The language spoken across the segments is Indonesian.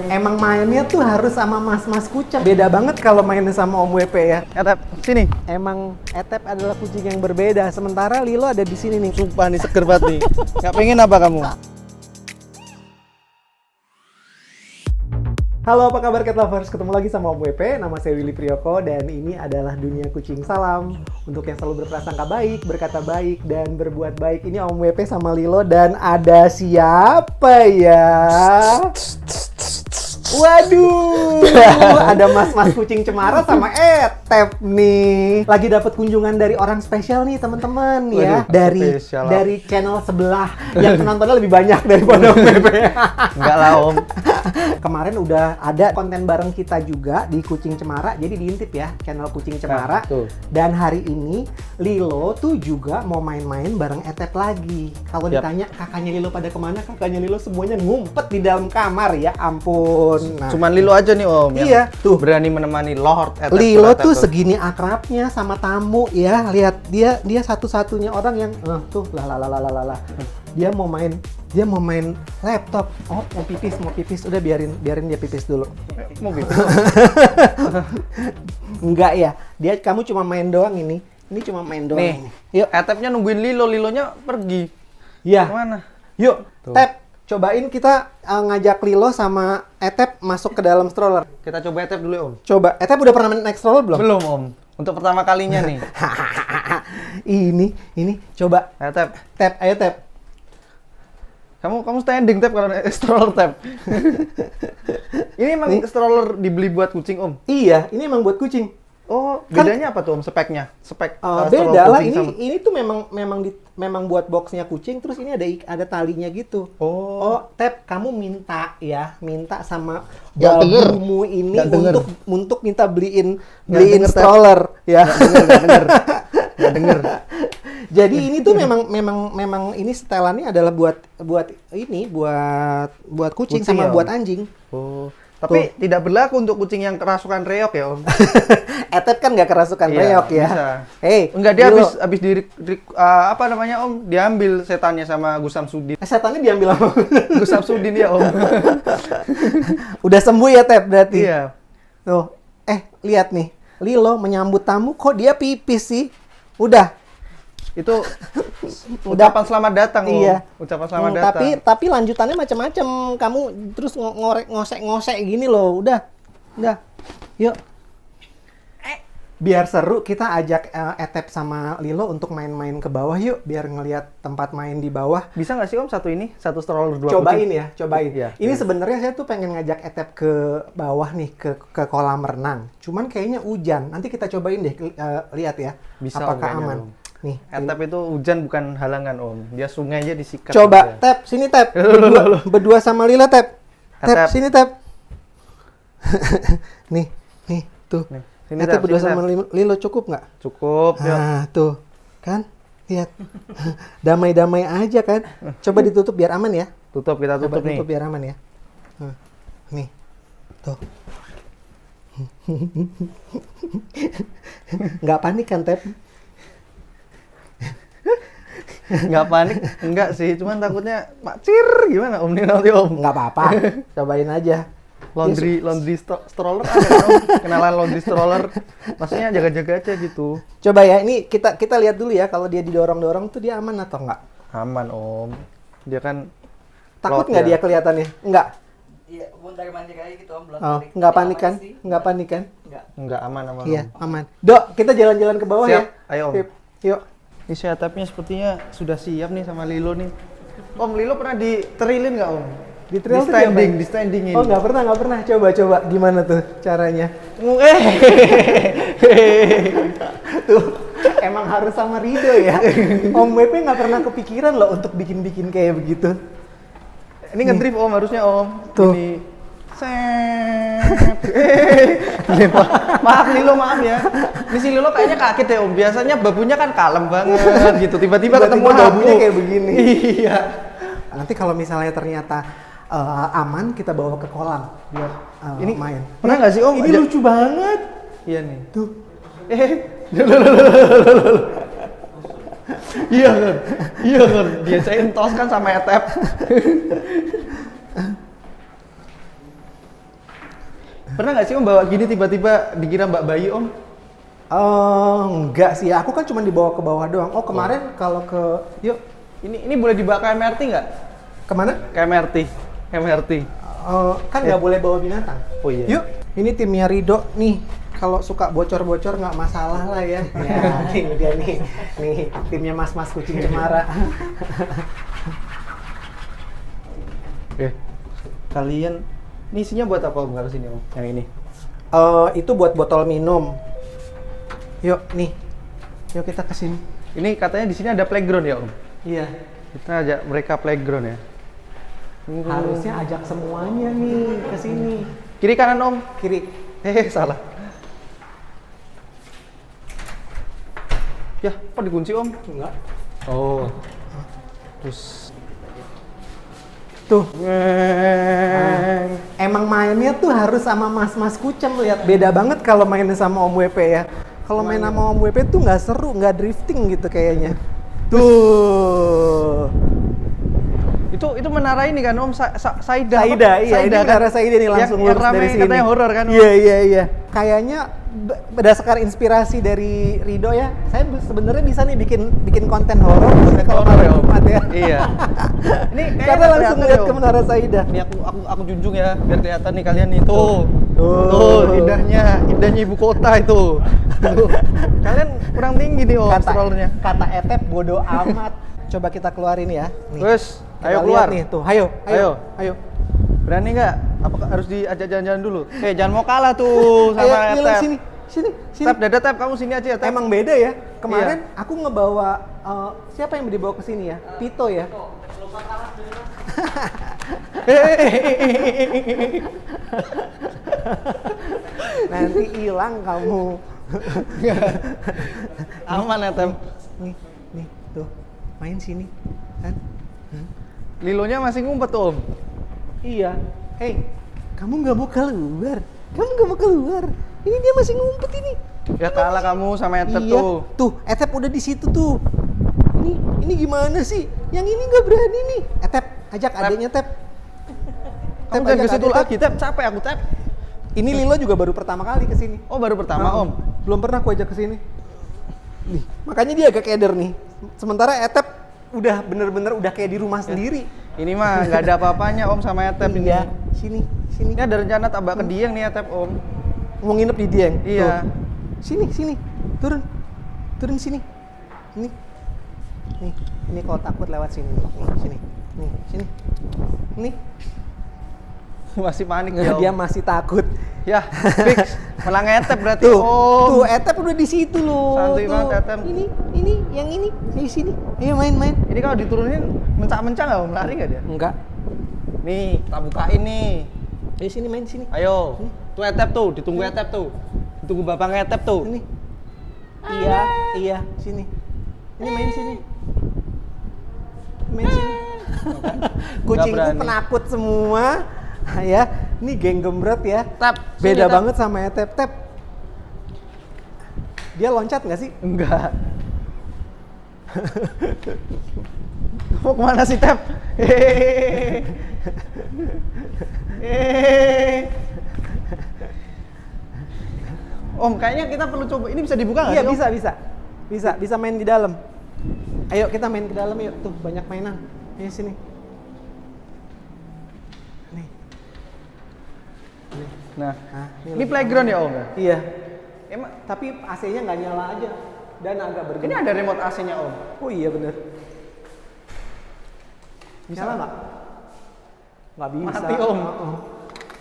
Emang mainnya tuh harus sama mas-mas kucing. Beda banget kalau mainnya sama Om WP ya. Etep, sini. Emang Etep adalah kucing yang berbeda. Sementara Lilo ada di sini nih. Sumpah nih, seger banget nih. Nggak pengen apa kamu? Halo, apa kabar Cat Lovers? Ketemu lagi sama Om WP, nama saya Willy Priyoko, dan ini adalah Dunia Kucing. Salam untuk yang selalu berprasangka baik, berkata baik, dan berbuat baik. Ini Om WP sama Lilo, dan ada siapa ya? Waduh, ada mas-mas kucing cemara sama Etep nih. Lagi dapat kunjungan dari orang spesial nih teman-teman ya. Dari channel sebelah yang penontonnya lebih banyak daripada Om WP. Enggak lah Om. Kemarin udah ada konten bareng kita juga di Kucing Cemara, jadi diintip ya channel Kucing Cemara. Dan hari ini Lilo tuh juga mau main-main bareng Etep lagi. Kalau ditanya kakaknya Lilo pada kemana, kakaknya Lilo semuanya ngumpet di dalam kamar, ya ampun. Nah, cuman Lilo aja nih Om iya, yang tuh berani menemani Lord Etep. Lilo tuh segini akrabnya sama tamu ya. Lihat dia satu-satunya orang yang tuh lah. Dia mau main laptop. Oh, mau pipis. Udah biarin dia pipis dulu. Mau pipis? Enggak ya. Kamu cuma main doang ini. Ini cuma main doang. Nih, yuk. Etepnya nungguin Lilonya pergi. Iya. Kemana? Yuk, tuh. Tep. Cobain kita ngajak Lilo sama Etep masuk ke dalam stroller. Kita coba Etep dulu ya Om. Coba. Etep udah pernah naik stroller belum? Belum Om. Untuk pertama kalinya nih. Ini coba. Etep. Tep, ayo Tep. Kamu standing Tep kalau naik stroller Tep. Ini emang stroller dibeli buat kucing Om? Iya, ini emang buat kucing. Oh, bedanya apa tuh Om speknya? Beda lah. Ini tuh memang buat boxnya kucing. Terus ini ada talinya gitu. Oh, Tep, kamu minta sama babumu ini untuk minta beliin stroller ya. Nggak denger. Jadi ini tuh memang ini setelannya adalah buat kucing sama buat anjing. Oh. Tapi tidak berlaku untuk kucing yang kerasukan reok ya Om. Etep kan nggak kerasukan reok ya. Bisa. Enggak, dia habis apa namanya Om? Diambil setannya sama Gus Samsudin. Setannya diambil sama Gus Samsudin ya Om. Udah sembuh ya Tep berarti. Iya. Tuh, lihat nih. Lilo menyambut tamu kok dia pipis sih? Udah. Itu ucapan selamat datang Om. Iya. Ucapan selamat datang. Tapi lanjutannya macam-macam. Kamu terus ngosek-ngosek gini loh. Udah. Yuk. Biar seru kita ajak Etep sama Lilo untuk main-main ke bawah yuk, biar ngelihat tempat main di bawah. Bisa nggak sih Om satu stroller dua cobain kucing? Cobain. Ya, ini sebenarnya saya tuh pengen ngajak Etep ke bawah nih, ke kolam renang. Cuman kayaknya hujan. Nanti kita cobain deh, lihat ya. Bisa apakah Om, aman. Nih, Etep itu hujan bukan halangan Om. Dia sungai aja disikat. Coba Tep, sini Tep. Berdua sama Lila Tep. Tep, sini Tep. nih, tuh. Nih. Sini, Etep berdua sama Lilo cukup nggak? Cukup. Tuh, kan? Lihat, damai-damai aja kan? Coba ditutup biar aman ya. Kita tutup nih. Tutup biar aman ya. Nih, tuh. Nggak panik kan Tep? Nggak panik, enggak sih. Cuman takutnya macir gimana Om nih nanti Om? Nggak apa-apa, cobain aja. Laundry stroller ada kan Om? Kenalan laundry stroller. Maksudnya jaga-jaga aja gitu. Coba ya, ini kita lihat dulu ya, kalau dia didorong-dorong tuh dia aman atau enggak? Aman Om. Dia kan takut nggak dia kelihatannya? Enggak. Iya, dari mandi kayak gitu Om. Nggak panik kan? Nggak panik kan? Enggak aman. Iya, aman. Dok, kita jalan-jalan ke bawah ya. Ayo Om. Yuk. Ini Etepnya sepertinya sudah siap nih sama Lilo nih. Om, Lilo pernah diterilin nggak Om? Di standingin. Oh, nggak pernah. Coba. Gimana tuh caranya? Tuh, emang harus sama Rido ya. Om WP nggak pernah kepikiran loh untuk bikin kayak begitu. Ini ngedrift Om, harusnya Om. Tuh. Ini. Maaf Lilo, maaf ya. Ini si Lilo kayaknya kaget ya Om. Biasanya babunya kan kalem banget gitu. Tiba-tiba ketemu babunya kayak begini. Iya. Nanti kalau misalnya ternyata aman, kita bawa ke kolam biar ini main. Pernah nggak sih Om? Ini lucu banget. Iya nih. Tuh. Iya kan. Dia saya tos kan sama Etep. Pernah nggak sih Om bawa gini tiba-tiba dikira Mbak Bayi Om? Enggak sih, aku kan cuma dibawa ke bawah doang. Oh kemarin kalau ke, yuk Ini boleh dibawa ke MRT nggak? kemana? Ke MRT. Kan nggak boleh bawa binatang. Oh iya. Yuk, ini timnya Rido nih. Kalau suka bocor-bocor nggak masalah lah ya. Ya, ini dia nih timnya mas-mas kucing cemara. Kalian, ini isinya buat apa Om kalau sini Om? Yang ini. Itu buat botol minum. Yuk, nih. Yuk kita ke sini. Ini katanya di sini ada playground ya Om? Iya. Kita ajak mereka playground ya. Harusnya ajak semuanya nih ke sini. Kiri kanan Om? Kiri. Salah. Ya, apa dikunci Om? Enggak. Oh. Terus Tuh. Emang mainnya tuh harus sama mas-mas kucem, lihat. Beda banget kalau mainnya sama Om WP ya. Kalau main sama Om WP tuh nggak seru, nggak drifting gitu kayaknya. Tuh. itu menara ini kan Om Saida. Saida, iya. Ini kan? menara Saida nih langsung yang lurus rame dari sini. katanya horor kan Om? Iya. Kayaknya berdasarkan inspirasi dari Rido ya, saya sebenarnya bisa nih bikin konten horor kalau horor ya, Om. Jumat ya. Iya. Ini Karena langsung ngeliat ke menara Saida. Ini aku junjung ya, biar kelihatan nih kalian nih. Tuh, indahnya ibu kota itu. Tuh. Kalian kurang tinggi nih Om scrollnya. Kata Etep bodoh amat. Coba kita keluarin ya. Nih. Terus, Kita ayo lihat keluar. nih, tuh. Ayo. Berani nggak? Apakah harus diajak jalan-jalan dulu? Jangan mau kalah tuh sama Ayo, Etep. sini. Tep, dada Tep, kamu sini aja ya Tep. Emang beda ya. Kemarin aku ngebawa siapa yang dibawa ke sini ya? Pito ya. Nanti hilang kamu. Aman ya Tep. Nih, tuh. Main sini, kan? Lilonya masih ngumpet tuh Om. Iya. Hei, kamu nggak mau keluar? Ini dia masih ngumpet ini. Ya kalah kamu sama Etep Iya. tuh. Tuh, Etep udah di situ tuh. Ini gimana sih? Yang ini nggak berani nih. Etep, ajak adiknya Tep. Kamu jangan ke situ lagi Tep, capek aku Tep. Ini Lilo juga baru pertama kali ke sini. Oh baru pertama Om? Belum pernah aku ajak ke sini. Nih, makanya dia agak keder nih. Sementara Etep udah bener-bener udah kayak di rumah sendiri. Ini mah nggak ada apa-apanya Om sama Etep ini. Iya, sini. Ini ada rencana tambah ke Dieng nih Etep Om. Mau nginep di Dieng? Iya. Tuh. Sini. Turun sini. Nih, ini kalau takut lewat sini. Nih, sini. Nih. Masih panik ya Om. Dia masih takut. Ya, fix. Menang Etep berarti Tuh, Om. tuh Etep udah di situ loh. Santuy Tuh. banget, Etep. Ini, yang ini. Di sini. Ayo main. Ini kalau diturunin mencak-mencak nggak Om? Lari nggak dia? Enggak. Nih, kita bukain nih. Ayo sini main sini. Ayo. Tuh Etep tuh, ditunggu Etep tuh. Ditunggu Bapak Etep tuh. Ini. Iya, sini. Ini main sini. Kucingku berani. penakut semua. Ya, ini geng gembrot ya. Tep, Beda sini, Tep. banget sama Etep. Tep. Dia loncat nggak sih? Enggak. Mau kemana sih Tep? Om, kayaknya kita perlu coba. Ini bisa dibuka nggak Iya, sih, Om? bisa main di dalam. Ayo kita main ke dalam yuk. Tuh banyak mainan. Ayo sini. Nih. Nah, Ini ini lagi playground ya Om? Iya. Emang Tapi AC-nya nggak nyala aja dan agak ini bergema. ada remote AC-nya Om? Oh iya bener. Bisa Nyala nggak? Nggak bisa. Mati, Om. Oh.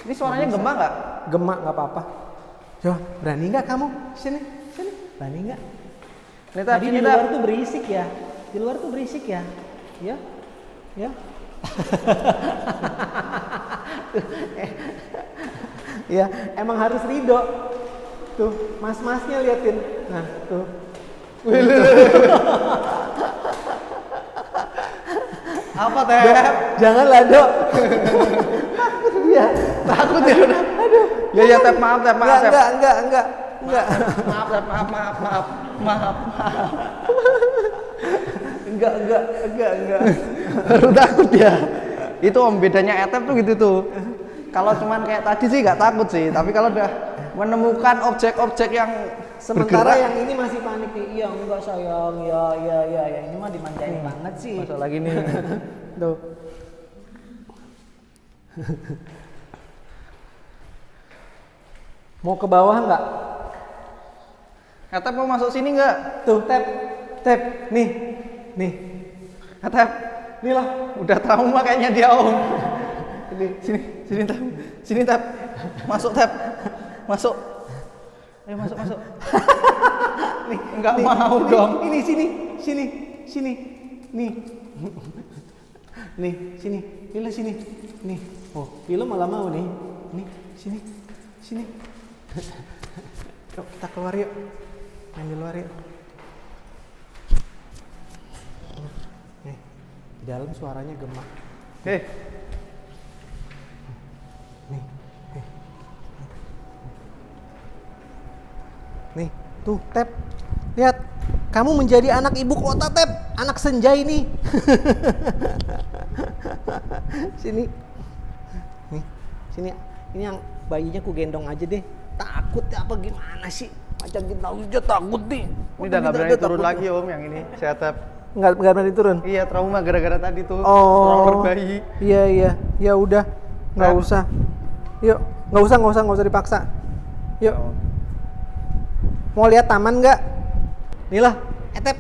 Ini suaranya gema nggak? Gemak nggak apa-apa. Coba berani nggak kamu? Sini. Berani nggak? Nih Tep, Tadi sini di Tep. luar tuh berisik ya. Di luar tuh berisik ya. Ya. Ya, emang harus ridho. Tuh, mas-masnya liatin. Nah, tuh. Apa Tep? Janganlah, Dok. Takut dia. Takut ya udah. Aduh. Ya Tep, maaf Tep, maaf Tep. Enggak. Maaf Tep, maaf. Enggak. Baru takut ya. Itu Om, bedanya Etep tuh gitu tuh. kalau cuman kayak tadi sih nggak takut sih, tapi kalau udah menemukan objek-objek yang Sementara bergerak, yang ini masih panik nih. Iya enggak sayang, ya ini mah dimanjain banget sih. masuk lagi nih. Tuh. Mau ke bawah nggak? Atep mau masuk sini nggak? Tuh, tap, nih, Atep, nih lah. udah trauma kayaknya dia Om. Sini Tep, masuk Tep, masuk. Ayo masuk. Nih, nggak mau dong. Ini sini, nih, nih, sini, Lila sini, nih. Oh, Lila malah mau nih, sini. Yuk, kita keluar yuk, main di luar yuk. Nih, di dalam suaranya gemak. Nih, tuh, Tep. Lihat, kamu menjadi anak ibu kota, Tep. Anak senja ini. Sini. Nih, sini. Ini yang bayinya ku gendong aja deh. Takut ya apa gimana sih? Macam kita aja takut nih. Ini udah nggak berani turun lagi Om yang ini, si Atep. Nggak berani turun? Iya, trauma gara-gara tadi tuh. Oh, stroller bayi. Iya. Ya udah, nggak usah. Yuk, nggak usah dipaksa. Yuk. Mau lihat taman nggak? Nih lah, Tep.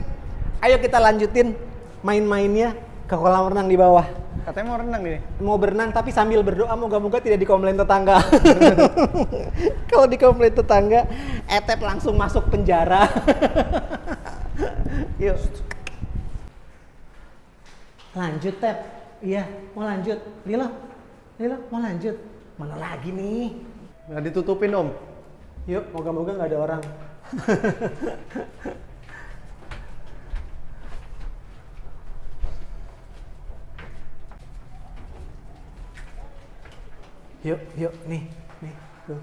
Ayo kita lanjutin main-mainnya ke kolam renang di bawah. Katanya mau renang nih. Mau berenang tapi sambil berdoa moga-moga tidak dikomplain tetangga. Kalau dikomplain tetangga, Tep langsung masuk penjara. Yuk. Lanjut, Tep. Iya, mau lanjut. Lila, mau lanjut. Mana lagi nih? Nggak ditutupin Om. Yuk, moga-moga nggak ada orang. Yuk, nih, tuh.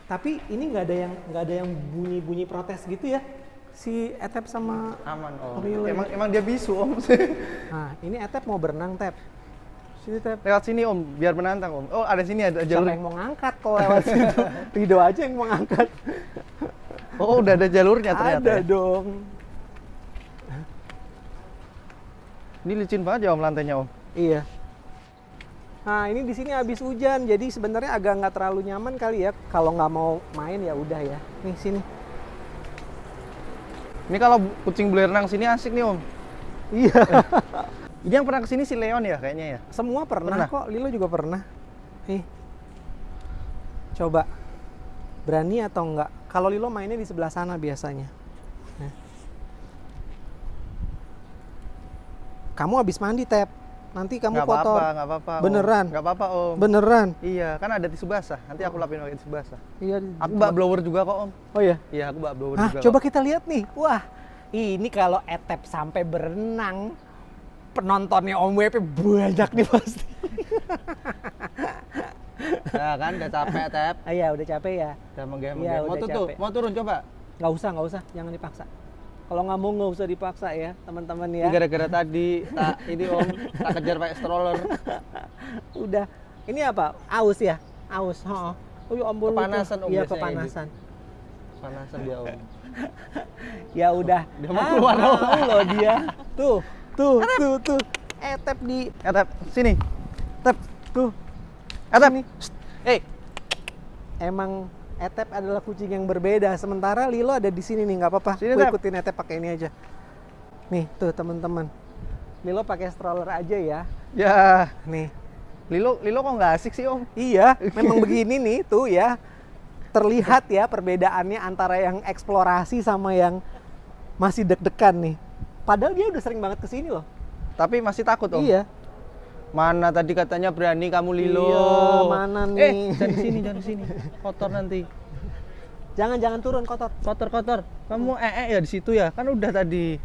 Tapi ini nggak ada yang bunyi protes gitu ya, si Etep sama Aman Om. Lilo. Emang dia bisu Om. Nah, ini Etep mau berenang, Tep. Sini, Tep. Lewat sini Om, biar menantang Om. Oh ada sini ada jalur. Siapa yang mau ngangkat kalau lewat situ? Rido aja yang mau ngangkat. Oh udah ada jalurnya ternyata. Ada ya? dong. Ini licin banget ya Om lantainya Om. Iya. Nah ini di sini habis hujan, jadi sebenarnya agak nggak terlalu nyaman kali ya. Kalau nggak mau main ya udah ya. Nih sini. Ini kalau kucing beli renang sini asik nih Om. Iya. Ini yang pernah kesini si Leon ya kayaknya ya. Semua pernah kok, Lilo juga pernah. Nih. Coba. Berani atau enggak? Kalau Lilo mainnya di sebelah sana biasanya. Nah. Kamu habis mandi, Tep. Nanti kamu kotor. Nggak apa-apa. Beneran? Nggak apa-apa Om. Beneran? Iya, kan ada tisu basah. Nanti aku lapin pakai tisu basah. Iya. Aku bak blower juga kok Om. Oh iya? Iya, aku bak blower juga. Coba kita lihat nih. Wah, ini kalau Etep sampai berenang, penontonnya Om WP banyak nih pasti. Ya kan, udah capek Tep. Iya, udah capek ya. Udah menggema. Iya, Mau udah tuh, capek. mau turun coba. Nggak usah, jangan dipaksa. Kalau nggak mau nggak usah dipaksa ya, teman-teman ya. Ini gara-gara tadi ini Om tak kejar pakai stroller. Udah. Ini apa? Aus ya? Aus. Oh ya ampun. Kepanasan Om. Iya, biasanya kepanasan. Panasan dia Om. Ya udah. Dia mau keluar Om. Loh dia. Tuh. Etep di. Tep, sini. Tep. Tuh. Tep. Sini. Hey. Emang Etep adalah kucing yang berbeda. Sementara Lilo ada di sini nih, nggak apa-apa. Sini, Gue Tep. ikutin Etep pakai ini aja. Nih, tuh teman-teman. Lilo pakai stroller aja ya. Ya, Nih. Lilo kok nggak asik sih Om? Iya, memang begini nih tuh ya. Terlihat ya perbedaannya antara yang eksplorasi sama yang masih deg-degan nih. Padahal dia udah sering banget kesini loh. Tapi masih takut Om? Iya. Mana tadi katanya berani kamu Lilo? Iya, mana nih? jangan di sini. Kotor nanti. Jangan turun kotor. Kotor. Kamu ya di situ ya? Kan udah tadi.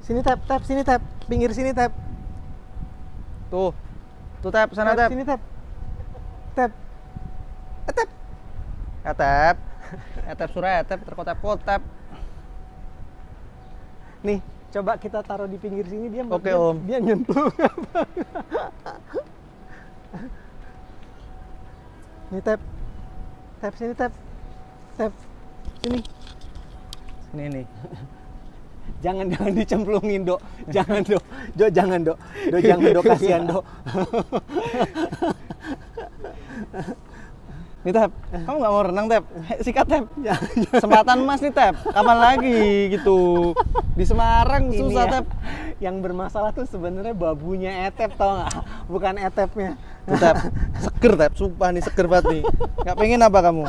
Sini Tep, sini Tep. Pinggir sini Tep. Tuh Tep, sana Tep. Sini Tep. Tep. Tep. Tep surah Tep, terkotep-kotep. Nih, Coba kita taruh di pinggir sini dia. Oke, dia, Om. Dia nyentuh. Nih Tep. Tep sini Tep. Tep. Sini. Ini nih. Jangan dicemplungin, Dok. Jangan, Dok. Dok, jangan, Dok. Dok, jangan, Dok. Kasihan, Dok. Nih Tep, kamu nggak mau renang Tep? Sikat Tep. Kesempatan emas nih Tep. Kapan lagi gitu? Di Semarang Ini susah ya, Tep. yang bermasalah tuh sebenarnya babunya Etep, tau nggak? Bukan Etepnya. Tuh, Tep, seger Tep, sumpah nih seger banget nih. Nggak pengen apa kamu?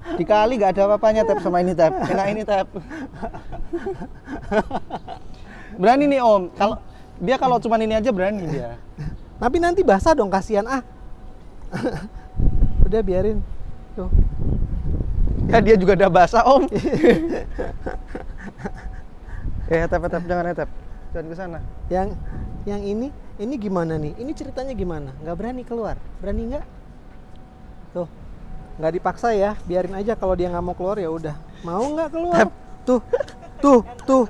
Di kali nggak ada apa-apanya Tep sama ini Tep. Enak ini Tep. Berani nih Om. Kalau cuman ini aja berani dia. Tapi nanti basah dong, kasihan ah. Udah biarin. Tuh. Ya dia juga udah basah Om. Tep, jangan Tep. Jangan ke sana. Yang ini gimana nih? Ini ceritanya gimana? Nggak berani keluar? Berani nggak? Tuh, nggak dipaksa ya. Biarin aja, kalau dia nggak mau keluar ya udah. Mau nggak keluar? Tep. Tuh.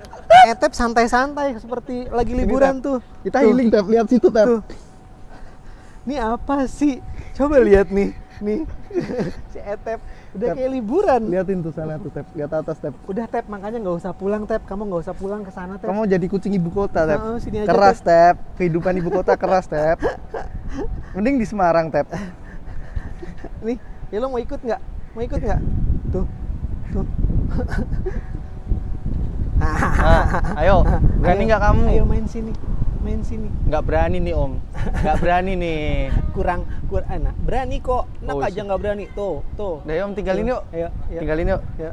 Etep santai-santai seperti lagi liburan tuh. Kita Tuh. healing Tep, lihat situ Tep. Tuh. Ini apa sih? Coba lihat nih. Si Etep udah Tep. kayak liburan. Lihatin tuh sana tuh Tep, lihat atas Tep. Udah Tep, makanya nggak usah pulang Tep. Kamu nggak usah pulang ke sana Tep. Kamu jadi kucing ibu kota Tep. Sini aja, Keras Tep. Kehidupan ibu kota keras Tep. Mending di Semarang Tep. Nih, ya lo mau ikut nggak? Mau ikut nggak? Tuh. Ayo, berani nggak kamu? Ayo main sini. Nggak berani nih Om. Nggak berani nih. Kurang enak. Berani kok. Enak Oh, aja nggak berani. Tuh. Udah ya Om, tinggalin yuk. Ayo. Tinggalin yuk. Ya.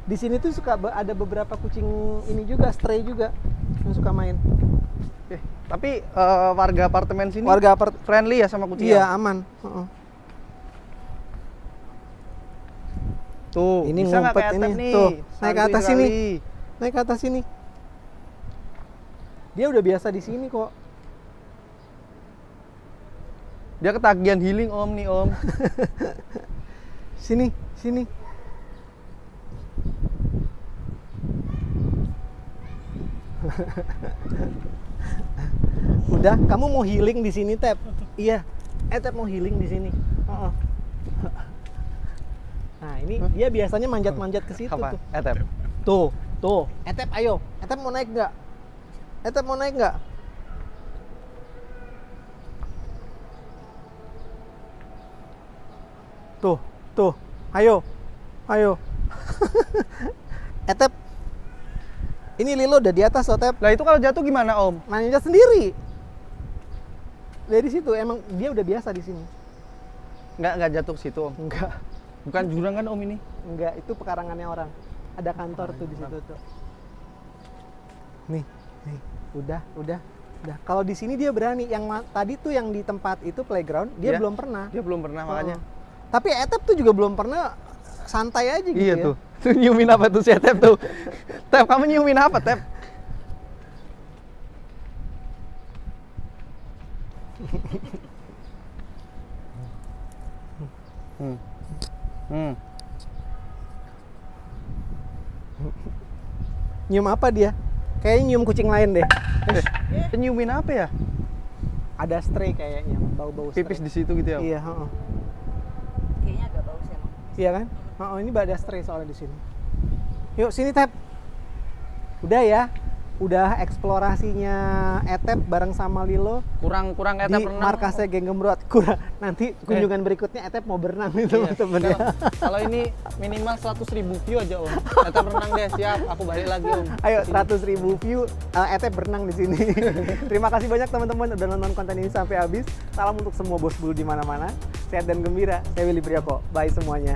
Di sini tuh suka ada beberapa kucing ini juga, stray juga yang suka main. Tapi warga apartemen sini friendly ya sama kucing? Iya, aman. Tuh, Ini bisa nggak ngumpet kayak ini. Tep nih? Tuh, naik ke atas Santuy sini. sekali. Naik ke atas sini. Dia udah biasa di sini kok. Dia ketagihan healing Om nih Om. Sini. Udah, kamu mau healing di sini, Tep? Iya. Tep mau healing di sini. Nah, ini dia biasanya manjat-manjat ke situ Apa? tuh. Tep. Tuh. Tep, ayo. Tep mau naik nggak? Tep mau naik nggak? Tuh. Ayo. Tep. Ini Lilo udah di atas loh, Tep. Lah itu kalau jatuh gimana Om? Manjat sendiri. Dari situ emang dia udah biasa di sini. Nggak jatuh ke situ Om. Enggak. Bukan jurang kan Om ini? Enggak, itu pekarangannya orang. Ada kantor tuh di situ tuh. Nih. Udah. Kalau di sini dia berani. Yang tadi tuh yang di tempat itu playground, dia Iya. belum pernah. Dia belum pernah makanya. Tapi Etep tuh juga belum pernah santai aja gitu Iya ya. tuh. Tuh nyiumin apa tuh si Tep tuh? Tep, kamu nyiumin apa Tep? Nyium apa dia? Kayaknya nyium kucing lain deh. Nyiumin apa ya? Ada stray kayaknya, bau-bau stray. Pipis di situ gitu ya? Iya, Kayaknya agak bau sih emang. Iya kan? Ini ada stray soalnya di sini. Yuk sini Tep. Udah ya. Udah eksplorasinya Etep bareng sama Lilo Kurang Etep di renang. markasnya Geng Gembrot. Nanti kunjungan berikutnya Etep mau berenang nih teman-teman ya. Kalau ini minimal 100.000 view aja Om. Etep renang deh, siap. Aku balik lagi Om. Ayo 100.000 view Etep berenang di sini. Terima kasih banyak teman-teman udah nonton konten ini sampai habis. Salam untuk semua bos bulu di mana-mana. Sehat dan gembira. Saya Willy Prioko. Bye semuanya.